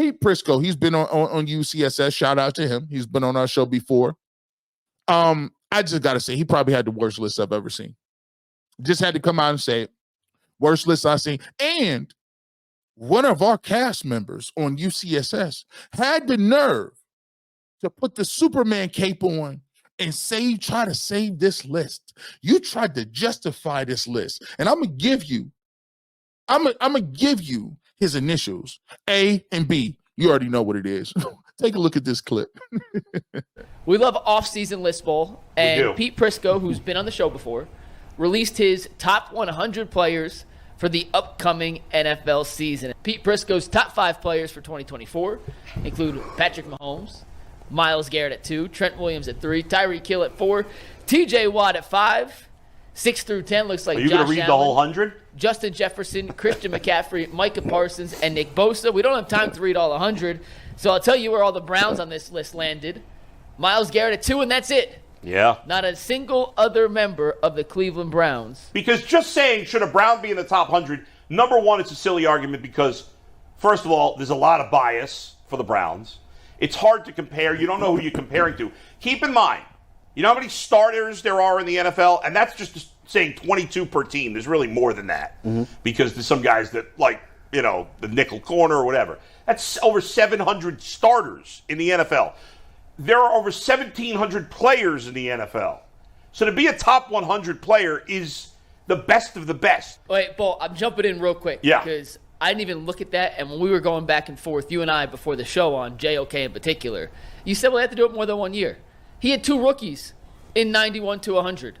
Pete Prisco, he's been on UCSS. Shout out to him. He's been on our show before. I just got to say, he probably had the worst list I've ever seen. Just had to come out and say it. Worst list I've seen. And one of our cast members on UCSS had the nerve to put the Superman cape on and try to save this list. You tried to justify this list. And I'm going to give you his initials, A and B. You already know what it is. Take a look at this clip. We love off-season list bowl. And Pete Prisco, who's been on the show before, released his top 100 players for the upcoming NFL season. Pete Prisco's top 5 players for 2024 include Patrick Mahomes, Myles Garrett at 2, Trent Williams at 3, Tyreek Hill at 4, TJ Watt at 5, 6 through 10 looks like Josh Allen. Are you going to read the whole 100? Justin Jefferson, Christian McCaffrey, Micah Parsons, and Nick Bosa. We don't have time to read all 100, so I'll tell you where all the Browns on this list landed. Myles Garrett at 2, and that's it. Yeah. Not a single other member of the Cleveland Browns. Because just saying, should a Brown be in the top 100? Number one, it's a silly argument because, first of all, there's a lot of bias for the Browns. It's hard to compare. You don't know who you're comparing to. Keep in mind, you know how many starters there are in the NFL? And that's just saying 22 per team. There's really more than that because there's some guys that, like, you know, the nickel corner or whatever. That's over 700 starters in the NFL. There are over 1,700 players in the NFL. So to be a top 100 player is the best of the best. Wait, Bull, I'm jumping in real quick. Yeah. Because I didn't even look at that. And when we were going back and forth, you and I, before the show on JOK in particular, you said, well, they have to do it more than 1 year. He had 2 rookies in 91 to 100.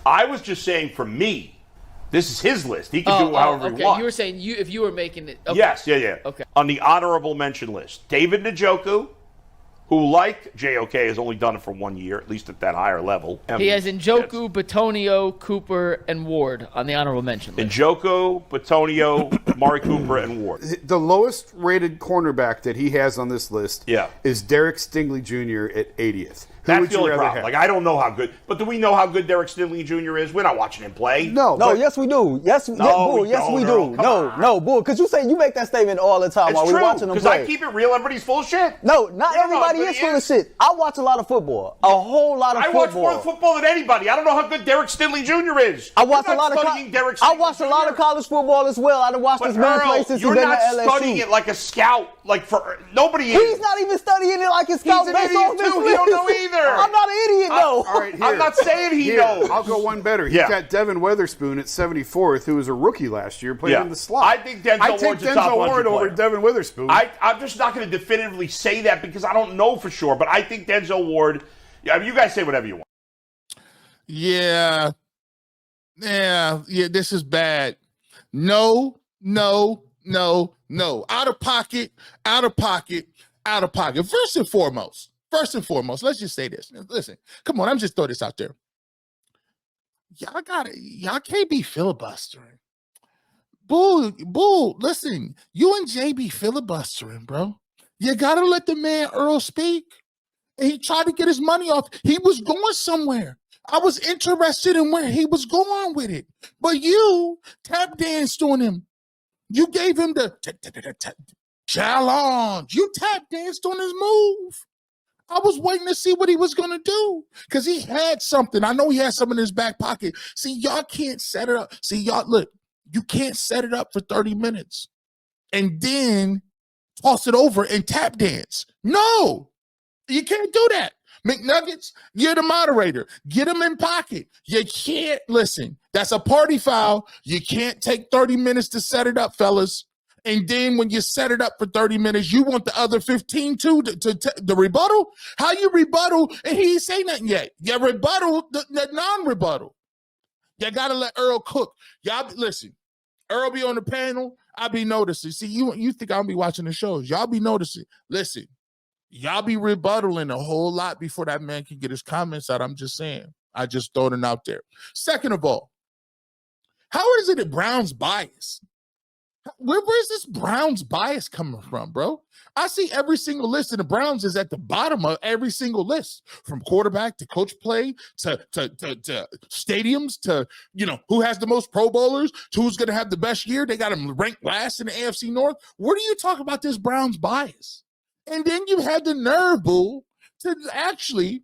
I was just saying for me, this is his list. He can do it however he wants. You were saying if you were making it. Okay. Yes, yeah. Okay. On the honorable mention list, David Njoku, who, like JOK, has only done it for 1 year, at least at that higher level. He has Njoku, Bitonio, Cooper, and Ward on the honorable mention list. Njoku, Bitonio, Amari Cooper, and Ward. The lowest rated cornerback that he has on this list is Derek Stingley Jr. at 80th. That's the only problem. Like, I don't know how good. But do we know how good Derek Stingley Jr. is? We're not watching him play. No, yes, we do. Yes, we do. No, Bull, because you make that statement all the time while we're watching him play. Because I keep it real. Everybody's full of shit. No, not everybody is full of shit. I watch a lot of football. A whole lot of football. I watch more football than anybody. I don't know how good Derek Stingley Jr. is. I watch a lot of college football as well. I done watched as many places. You're not studying it like a scout. Like, for nobody is. He's not even studying it like a scout. He's an idiot too. He don't know either. I'm not an idiot, though. All right, I'm not saying he knows. I'll go one better. He's got Devin Witherspoon at 74th, who was a rookie last year, playing in the slot. I think Denzel Ward over Devin Witherspoon. I'm just not going to definitively say that because I don't know for sure, but I think Denzel Ward. Yeah, you guys say whatever you want. Yeah, this is bad. No. Out of pocket. First and foremost, let's just say this. Listen, come on, I'm just throwing this out there. Y'all can't be filibustering. Bull, listen, you and Jay be filibustering, bro. You gotta let the man Earl speak. And he tried to get his money off. He was going somewhere. I was interested in where he was going with it. But you tap danced on him. You gave him the challenge. You tap danced on his move. I was waiting to see what he was going to do because he had something. I know he had something in his back pocket. See, y'all can't set it up. See, y'all, look, you can't set it up for 30 minutes and then toss it over and tap dance. No, you can't do that. McNuggets, you're the moderator. Get him in pocket. You can't, listen, that's a party foul. You can't take 30 minutes to set it up, fellas. And then when you set it up for 30 minutes, you want the other 15 too to rebuttal? How you rebuttal and he ain't say nothing yet? You rebuttal the non-rebuttal. You got to let Earl cook. Y'all, listen, Earl be on the panel. I be noticing. See, you think I'll be watching the shows. Y'all be noticing. Listen, y'all be rebuttaling a whole lot before that man can get his comments out. I'm just saying. I just throwed it out there. Second of all, how is it that Brown's biased? Where's this Browns bias coming from, bro? I see every single list, and the Browns is at the bottom of every single list, from quarterback to coach play to stadiums to, who has the most Pro Bowlers to who's going to have the best year. They got them ranked last in the AFC North. Where do you talk about this Browns bias? And then you had the nerve, Bull, to actually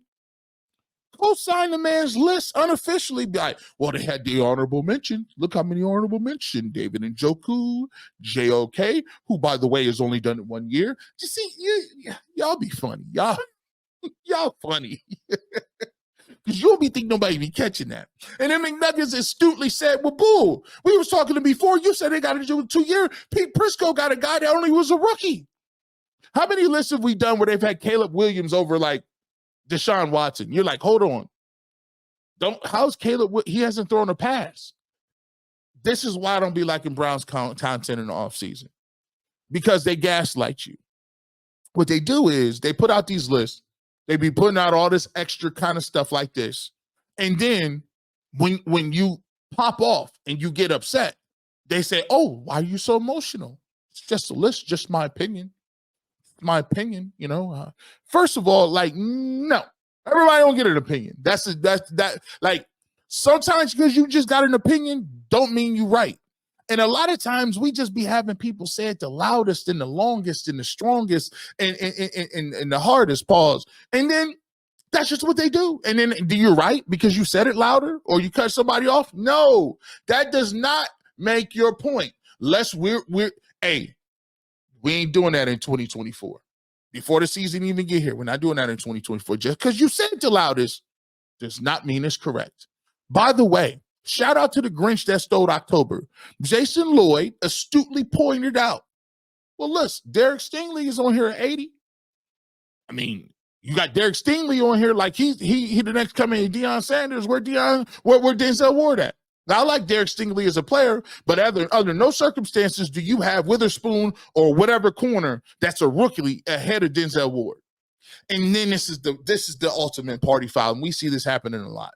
co-sign the man's list unofficially. Be like, well, they had the honorable mention. Look how many honorable mention. David Njoku, JOK, who, by the way, has only done it 1 year. You see, y'all be funny. Y'all funny. Because you don't be think nobody be catching that. And then McNuggets astutely said, well, Bull, we was talking to before. You said they got to do it 2 years. Pete Prisco got a guy that only was a rookie. How many lists have we done where they've had Caleb Williams over like Deshaun Watson? You're like, hold on. How's Caleb? He hasn't thrown a pass. This is why I don't be liking Browns content in the offseason. Because they gaslight you. What they do is they put out these lists. They be putting out all this extra kind of stuff like this. And then when you pop off and you get upset, they say, oh, why are you so emotional? It's just a list, just my opinion. My opinion, first of all, like, no, everybody don't get an opinion. Like, sometimes because you just got an opinion don't mean you right. And a lot of times we just be having people say it the loudest and the longest and the strongest and the hardest pause. And then that's just what they do. And then do you right because you said it louder or you cut somebody off? No, that does not make your point. We ain't doing that in 2024. Before the season even get here, we're not doing that in 2024. Just because you said it the loudest does not mean it's correct. By the way, shout out to the Grinch that stole October. Jason Lloyd astutely pointed out, well, listen, Derek Stingley is on here at 80. I mean, you got Derek Stingley on here like he the next coming Deion Sanders. Where Denzel Ward at? Now, I like Derek Stingley as a player, but under no circumstances do you have Witherspoon or whatever corner that's a rookie ahead of Denzel Ward. And then this is the ultimate party foul, and we see this happening a lot.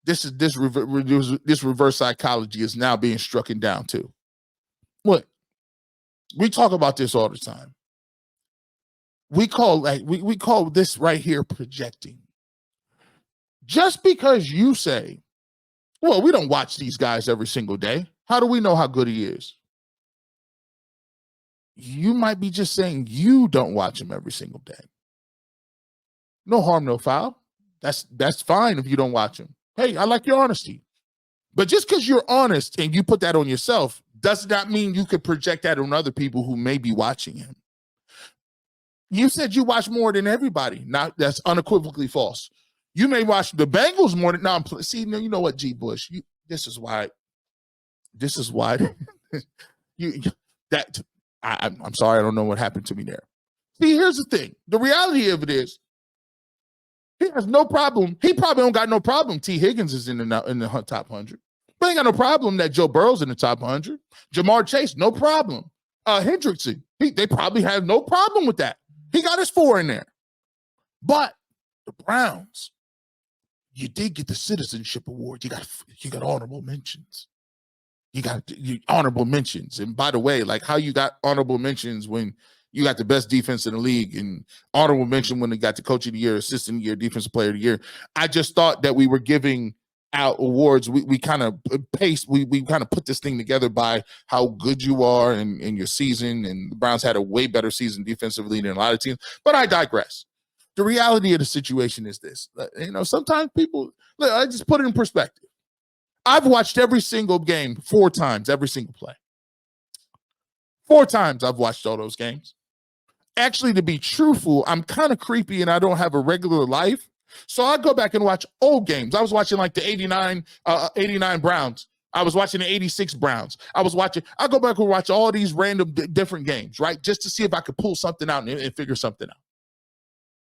This reverse psychology is now being struck down too. Look, we talk about this all the time. We call this right here projecting. Just because you say, well, we don't watch these guys every single day. How do we know how good he is? You might be just saying you don't watch him every single day. No harm, no foul. That's fine if you don't watch him. Hey, I like your honesty. But just because you're honest and you put that on yourself does not mean you could project that on other people who may be watching him. You said you watch more than everybody. Now, that's unequivocally false. You may watch the Bengals more than you know what, G. Bush. This is why. I'm sorry, I don't know what happened to me there. See, here's the thing. The reality of it is, he has no problem. He probably don't got no problem. T. Higgins is in the top 100. But ain't got no problem that Joe Burrow's in the top 100. Jamar Chase, no problem. Hendrickson, they probably have no problem with that. He got his 4 in there. But the Browns, you did get the Citizenship Award. You got honorable mentions. You got honorable mentions. And by the way, like how you got honorable mentions when you got the best defense in the league, and honorable mention when they got the coach of the year, assistant of the year, defensive player of the year. I just thought that we were giving out awards. We kind of put this thing together by how good you are in your season. And the Browns had a way better season defensively than a lot of teams. But I digress. The reality of the situation is this. Sometimes people, look, I just put it in perspective. I've watched every single game 4 times, every single play. 4 times I've watched all those games. Actually, to be truthful, I'm kind of creepy and I don't have a regular life. So I go back and watch old games. I was watching like the 89 Browns. I was watching the 86 Browns. I go back and watch all these random different games, right? Just to see if I could pull something out and figure something out.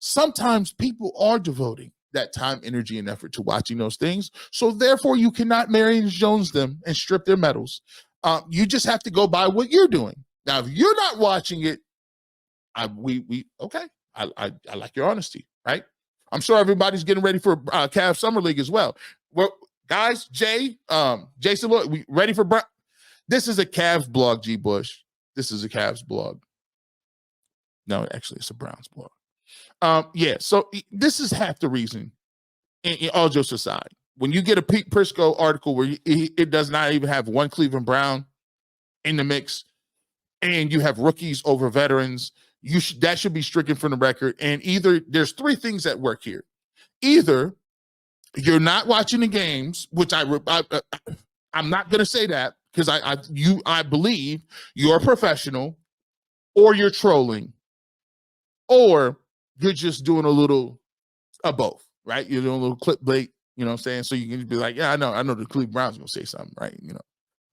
Sometimes people are devoting that time, energy, and effort to watching those things. So therefore, you cannot Marion Jones them and strip their medals. You just have to go by what you're doing. Now, if you're not watching it, okay. I like your honesty, right? I'm sure everybody's getting ready for Cavs Summer League as well. Well, guys, Jason Lloyd, we ready for This is a Cavs blog, G. Bush. This is a Cavs blog. No, actually, it's a Browns blog. Yeah, so this is half the reason, in all jokes aside. When you get a Pete Prisco article where it does not even have one Cleveland Brown in the mix, and you have rookies over veterans, that should be stricken from the record. And either there's three things that work here. Either you're not watching the games, which I'm not going to say that because I believe you're a professional, or you're trolling, or you're just doing a little of both, right? You're doing a little clickbait, you know what I'm saying? So you can be like, yeah, I know the Cleveland Browns are going to say something, right? You know,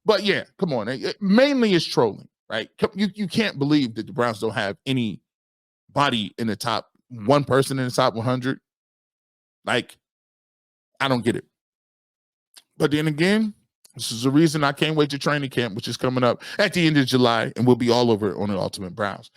but yeah, come on. Mainly it's trolling, right? You can't believe that the Browns don't have anybody in the top, one person in the top 100. Like, I don't get it. But then again, this is the reason I can't wait to training camp, which is coming up at the end of July, and we'll be all over it on the Ultimate Browns.